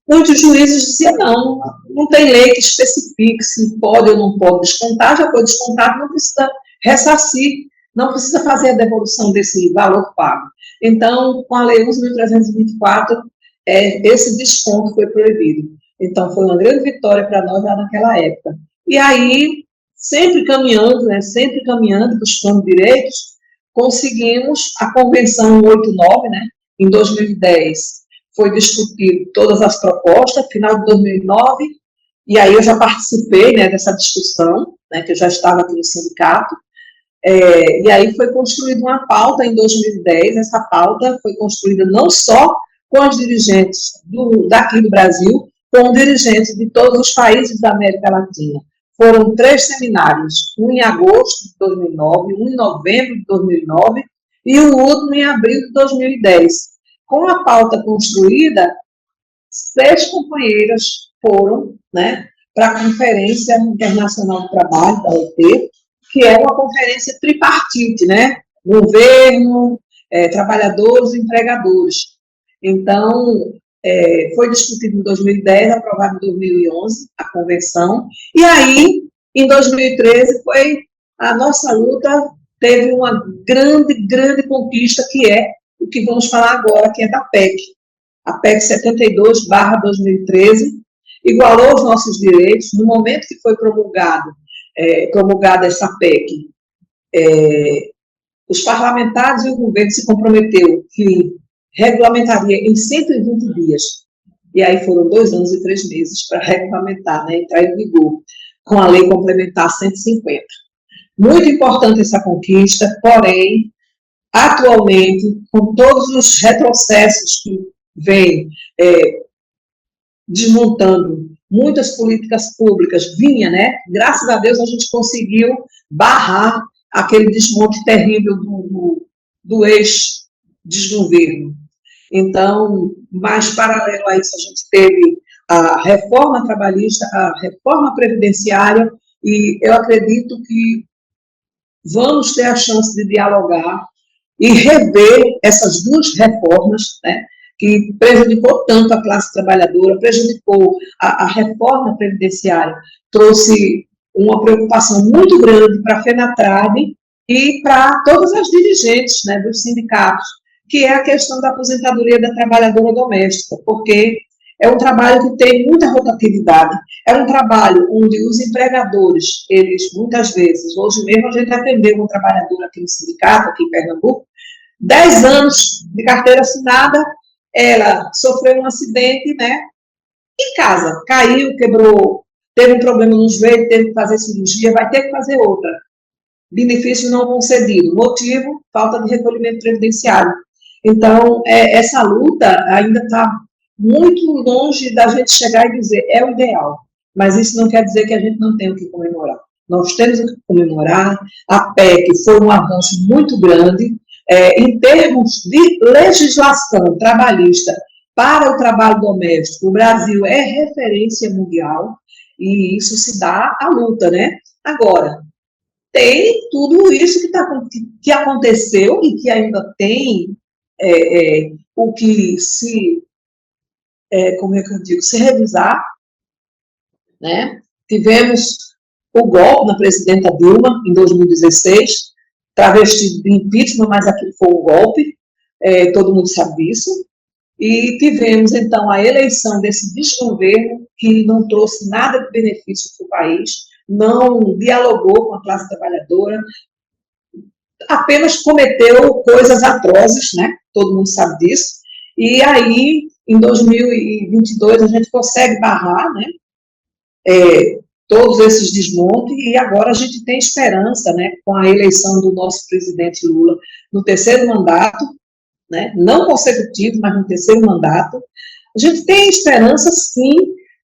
muitos juízes diziam, não tem lei que especifique se pode ou não pode descontar, já foi descontado, não precisa ressarcir, não precisa fazer a devolução desse valor pago. Então, com a Lei 11.324, esse desconto foi proibido. Então, foi uma grande vitória para nós lá naquela época. E aí, sempre caminhando, buscando direitos, conseguimos a Convenção 189, né, em 2010, foi discutido todas as propostas, final de 2009, e aí eu já participei, né, dessa discussão, né, que eu já estava aqui no sindicato, e aí foi construída uma pauta em 2010, essa pauta foi construída não só com os dirigentes daqui do Brasil, com dirigentes de todos os países da América Latina. Foram 3 seminários, um em agosto de 2009, um em novembro de 2009 e o último em abril de 2010. Com a pauta construída, 6 companheiras foram, né, para a Conferência Internacional do Trabalho, da OIT, que é uma conferência tripartite, né, governo, trabalhadores e empregadores. Então, foi discutido em 2010, aprovado em 2011, a convenção, e aí, em 2013, a nossa luta teve uma grande conquista, que é o que vamos falar agora, que é da PEC. A PEC 72/2013 igualou os nossos direitos. No momento que foi promulgada essa PEC, os parlamentares e o governo se comprometeu que regulamentaria em 120 dias. E aí foram 2 anos e 3 meses para regulamentar, né, entrar em vigor, com a lei complementar 150. Muito importante essa conquista, porém, atualmente, com todos os retrocessos que vêm desmontando muitas políticas públicas, graças a Deus a gente conseguiu barrar aquele desmonte terrível do ex-desgoverno. Então, mais paralelo a isso, a gente teve a reforma trabalhista, a reforma previdenciária, e eu acredito que vamos ter a chance de dialogar e rever essas 2 reformas, né, que prejudicou tanto a classe trabalhadora, prejudicou a reforma previdenciária, trouxe uma preocupação muito grande para a FENATRAB e para todas as dirigentes, né, dos sindicatos, que é a questão da aposentadoria da trabalhadora doméstica, porque é um trabalho que tem muita rotatividade, é um trabalho onde os empregadores, eles muitas vezes, hoje mesmo a gente atendeu um trabalhador aqui no sindicato, aqui em Pernambuco, 10 anos de carteira assinada, ela sofreu um acidente, né, em casa, caiu, quebrou, teve um problema no joelho, teve que fazer cirurgia, vai ter que fazer outra. Benefício não concedido, motivo, falta de recolhimento previdenciário. Então, essa luta ainda está muito longe da gente chegar e dizer, é o ideal, mas isso não quer dizer que a gente não tenha o que comemorar. Nós temos o que comemorar, a PEC foi um avanço muito grande, em termos de legislação trabalhista para o trabalho doméstico, o Brasil é referência mundial, e isso se dá à luta, né? Agora, tem tudo isso que aconteceu e que ainda tem o que se revisar, né? Tivemos o golpe na presidenta Dilma, em 2016, travestido de impeachment, mas aquilo foi um golpe, todo mundo sabe disso, e tivemos, então, a eleição desse desgoverno, que não trouxe nada de benefício para o país, não dialogou com a classe trabalhadora, apenas cometeu coisas atrozes, né? Todo mundo sabe disso. E aí, em 2022, a gente consegue barrar, né? Todos esses desmontes, e agora a gente tem esperança, né? Com a eleição do nosso presidente Lula no terceiro mandato, né? Não consecutivo, mas no terceiro mandato, a gente tem esperança, sim,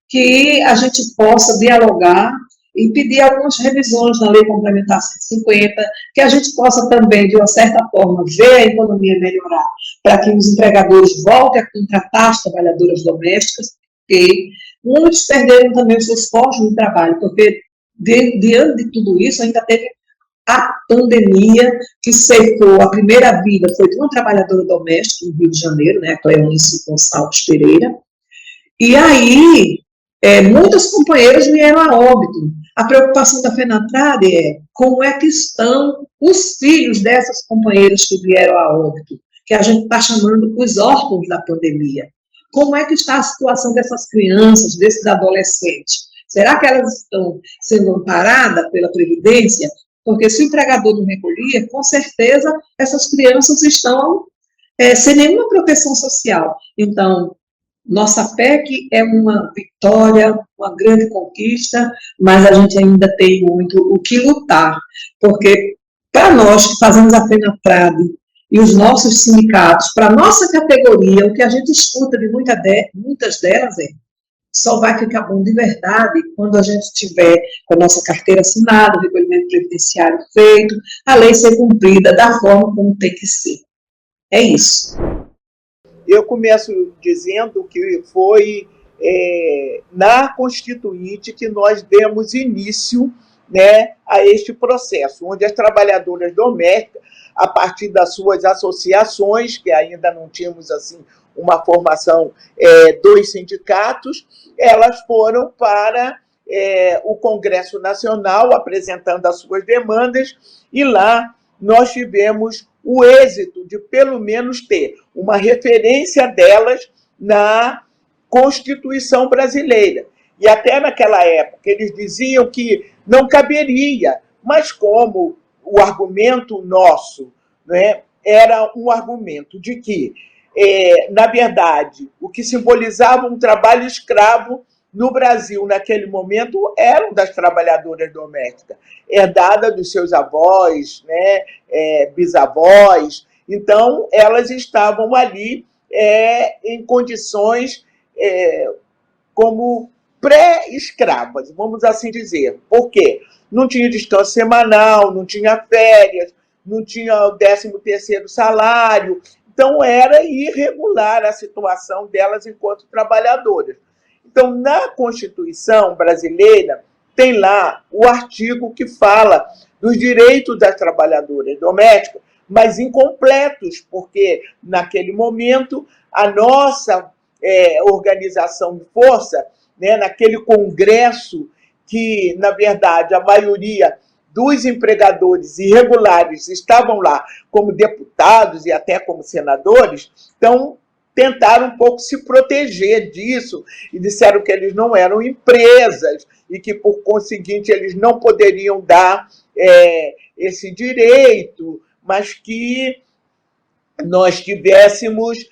que a gente possa dialogar e pedir algumas revisões na Lei Complementar 150, que a gente possa também, de uma certa forma, ver a economia melhorar, para que os empregadores voltem a contratar as trabalhadoras domésticas, porque muitos perderam também os seus postos de trabalho, porque diante de tudo isso ainda teve a pandemia que ceifou a primeira vida, foi de uma trabalhadora doméstica no Rio de Janeiro, né, a Cleonice Gonçalves Pereira, e aí muitas companheiras vieram a óbito. A preocupação da FENATRAD é como é que estão os filhos dessas companheiras que vieram a óbito, que a gente está chamando os órfãos da pandemia. Como é que está a situação dessas crianças, desses adolescentes? Será que elas estão sendo amparadas pela Previdência? Porque se o empregador não recolher, com certeza essas crianças estão sem nenhuma proteção social. Então, nossa PEC é uma vitória, uma grande conquista, mas a gente ainda tem muito o que lutar, porque para nós que fazemos a FENATRAD e os nossos sindicatos, para a nossa categoria, o que a gente escuta de muitas delas só vai ficar bom de verdade quando a gente tiver com a nossa carteira assinada, o recolhimento previdenciário feito, a lei ser cumprida da forma como tem que ser. É isso. Eu começo dizendo que foi na Constituinte que nós demos início, né, a este processo, onde as trabalhadoras domésticas, a partir das suas associações, que ainda não tínhamos assim uma formação dos sindicatos, elas foram para o Congresso Nacional apresentando as suas demandas, e lá nós tivemos o êxito de, pelo menos, ter uma referência delas na Constituição brasileira. E até naquela época eles diziam que não caberia, mas como o argumento nosso, né, era um argumento de que, na verdade, o que simbolizava um trabalho escravo no Brasil, naquele momento, eram das trabalhadoras domésticas, herdada dos seus avós, né, bisavós. Então, elas estavam ali em condições como pré-escravas, vamos assim dizer. Por quê? Não tinha descanso semanal, não tinha férias, não tinha o 13º salário. Então, era irregular a situação delas enquanto trabalhadoras. Então, na Constituição brasileira, tem lá o artigo que fala dos direitos das trabalhadoras domésticas, mas incompletos, porque, naquele momento, a nossa organização de força, né, naquele congresso que, na verdade, a maioria dos empregadores irregulares estavam lá como deputados e até como senadores, então tentaram um pouco se proteger disso e disseram que eles não eram empresas e que, por conseguinte, eles não poderiam dar esse direito, mas que nós tivéssemos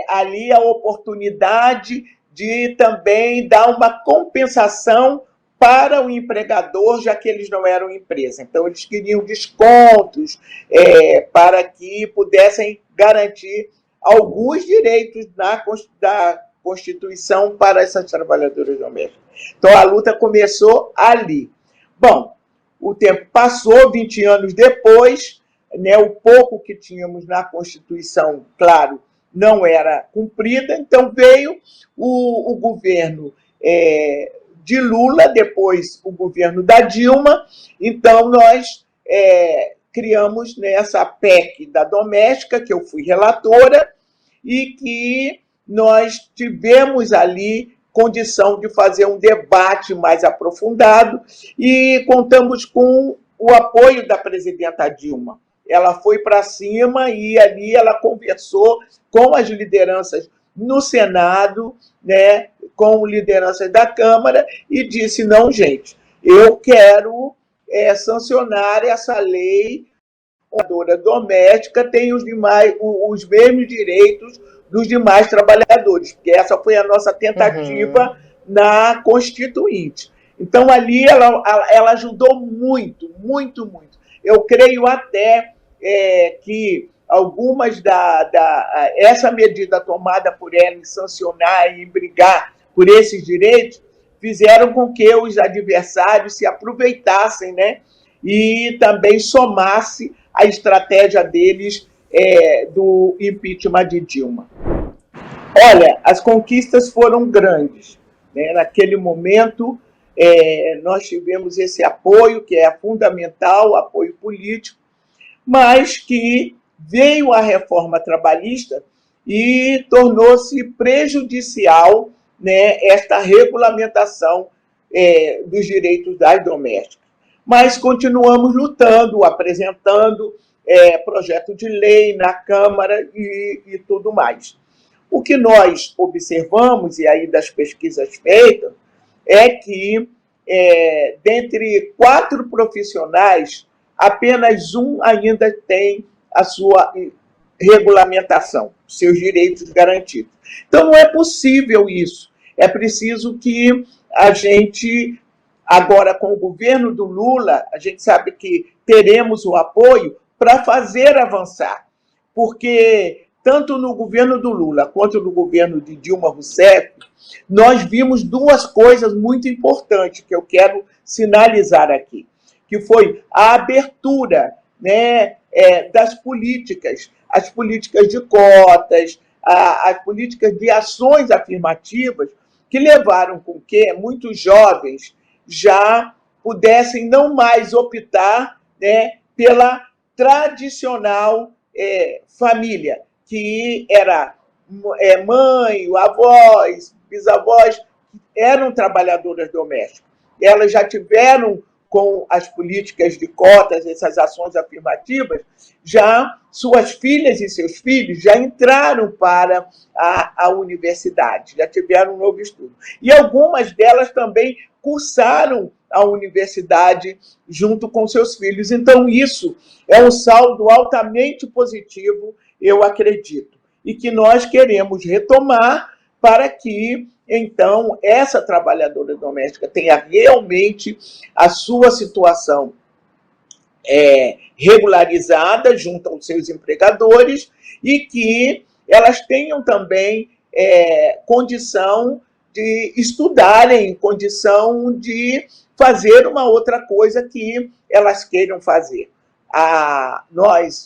ali a oportunidade de também dar uma compensação para o empregador, já que eles não eram empresa. Então, eles queriam descontos para que pudessem garantir alguns direitos da Constituição para essas trabalhadoras domésticas. Então, a luta começou ali. Bom, o tempo passou, 20 anos depois, né, o pouco que tínhamos na Constituição, claro, não era cumprida, então veio o governo de Lula, depois o governo da Dilma, então nós criamos essa PEC da doméstica, que eu fui relatora, e que nós tivemos ali condição de fazer um debate mais aprofundado e contamos com o apoio da presidenta Dilma. Ela foi para cima e ali ela conversou com as lideranças no Senado, né, com lideranças da Câmara, e disse, não, gente, eu quero sancionar essa lei trabalhadora doméstica tem os mesmos direitos dos demais trabalhadores, porque essa foi a nossa tentativa na Constituinte. Então, ali ela ajudou muito, muito, muito. Eu creio até que algumas essa medida tomada por ela em sancionar e em brigar por esses direitos fizeram com que os adversários se aproveitassem, né, e também somasse a estratégia deles do impeachment de Dilma. Olha, as conquistas foram grandes, né? Naquele momento, nós tivemos esse apoio, que é fundamental, apoio político, mas que veio a reforma trabalhista e tornou-se prejudicial, né, esta regulamentação dos direitos das domésticas. Mas continuamos lutando, apresentando projeto de lei na Câmara e tudo mais. O que nós observamos, e aí das pesquisas feitas, é que, dentre 4 profissionais, apenas um ainda tem a sua regulamentação, seus direitos garantidos. Então, não é possível isso. É preciso que a gente, agora com o governo do Lula, a gente sabe que teremos o apoio para fazer avançar, porque tanto no governo do Lula quanto no governo de Dilma Rousseff, nós vimos 2 coisas muito importantes que eu quero sinalizar aqui, que foi a abertura, né, das políticas, as políticas de cotas, as políticas de ações afirmativas, que levaram com que muitos jovens já pudessem não mais optar, né, pela tradicional família, que era mãe, avós, bisavós, eram trabalhadoras domésticas. Elas já tiveram, com as políticas de cotas, essas ações afirmativas, já suas filhas e seus filhos já entraram para a universidade, já tiveram um novo estudo. E algumas delas também cursaram a universidade junto com seus filhos. Então, isso é um saldo altamente positivo, eu acredito, e que nós queremos retomar para que, então, essa trabalhadora doméstica tenha realmente a sua situação regularizada junto aos seus empregadores e que elas tenham também condição de estudarem, condição de fazer uma outra coisa que elas queiram fazer.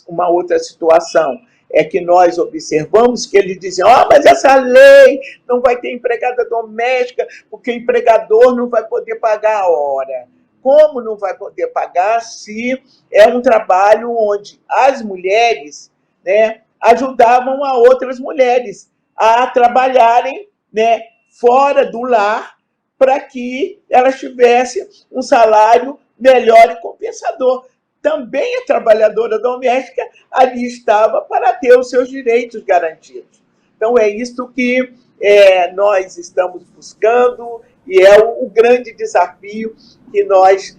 Uma outra situação é que nós observamos que eles dizem: mas essa lei não vai ter empregada doméstica, porque o empregador não vai poder pagar a hora. Como não vai poder pagar se é um trabalho onde as mulheres, né, ajudavam a outras mulheres a trabalharem, né, fora do lar, para que elas tivessem um salário melhor e compensador. Também a trabalhadora doméstica ali estava para ter os seus direitos garantidos. Então, é isso que nós estamos buscando e é o grande desafio que nós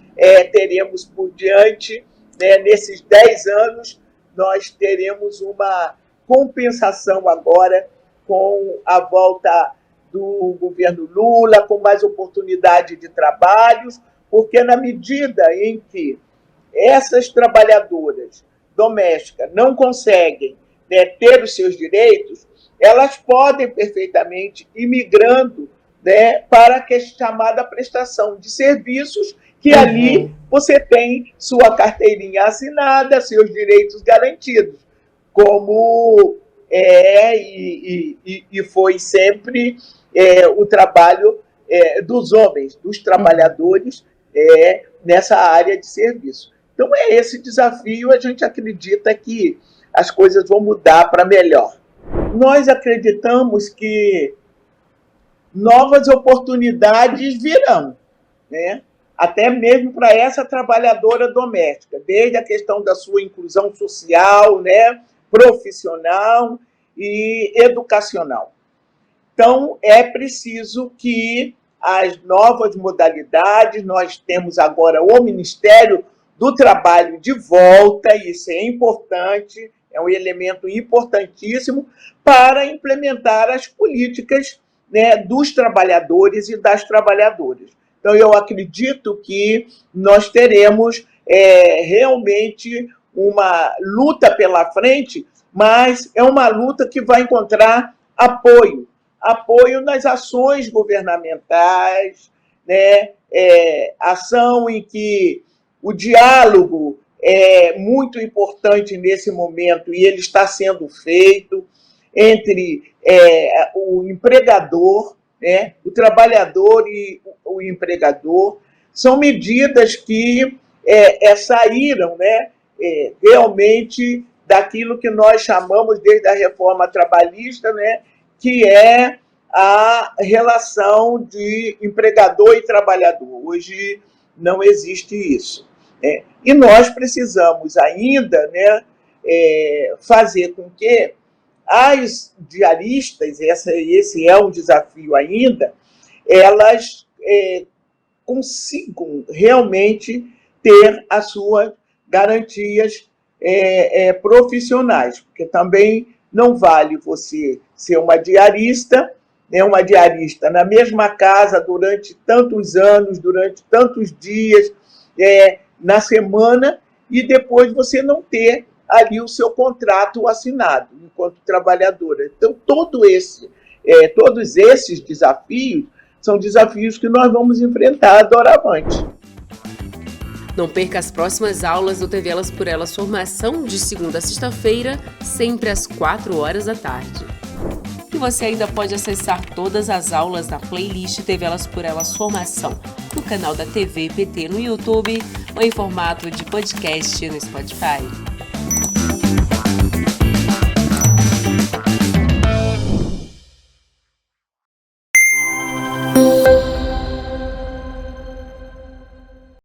teremos por diante, né? Nesses 10 anos, nós teremos uma compensação agora com a volta do governo Lula, com mais oportunidade de trabalhos, porque na medida em que essas trabalhadoras domésticas não conseguem, né, ter os seus direitos, elas podem perfeitamente ir migrando, né, para a chamada prestação de serviços, que ali você tem sua carteirinha assinada, seus direitos garantidos, como e foi sempre o trabalho dos homens, dos trabalhadores nessa área de serviço. Então, é esse desafio, a gente acredita que as coisas vão mudar para melhor. Nós acreditamos que novas oportunidades virão, né? Até mesmo para essa trabalhadora doméstica, desde a questão da sua inclusão social, né, profissional e educacional. Então, é preciso que as novas modalidades, nós temos agora o Ministério do trabalho de volta, isso é importante, é um elemento importantíssimo para implementar as políticas, né, dos trabalhadores e das trabalhadoras. Então, eu acredito que nós teremos realmente uma luta pela frente, mas é uma luta que vai encontrar apoio nas ações governamentais, né, ação em que o diálogo é muito importante nesse momento e ele está sendo feito entre o empregador, né, o trabalhador e o empregador. São medidas que saíram, né, realmente daquilo que nós chamamos desde a reforma trabalhista, né, que é a relação de empregador e trabalhador. Hoje não existe isso. E nós precisamos ainda, né, fazer com que as diaristas, esse é um desafio ainda, elas consigam realmente ter as suas garantias profissionais, porque também não vale você ser uma diarista na mesma casa durante tantos anos, durante tantos dias na semana, e depois você não ter ali o seu contrato assinado enquanto trabalhadora. Então, todos esses desafios são desafios que nós vamos enfrentar doravante. Não perca as próximas aulas do TV Elas por Elas Formação, de segunda a sexta-feira, sempre às 4h. E você ainda pode acessar todas as aulas da playlist TV Elas por Elas Formação no canal da TV PT no YouTube ou em formato de podcast no Spotify.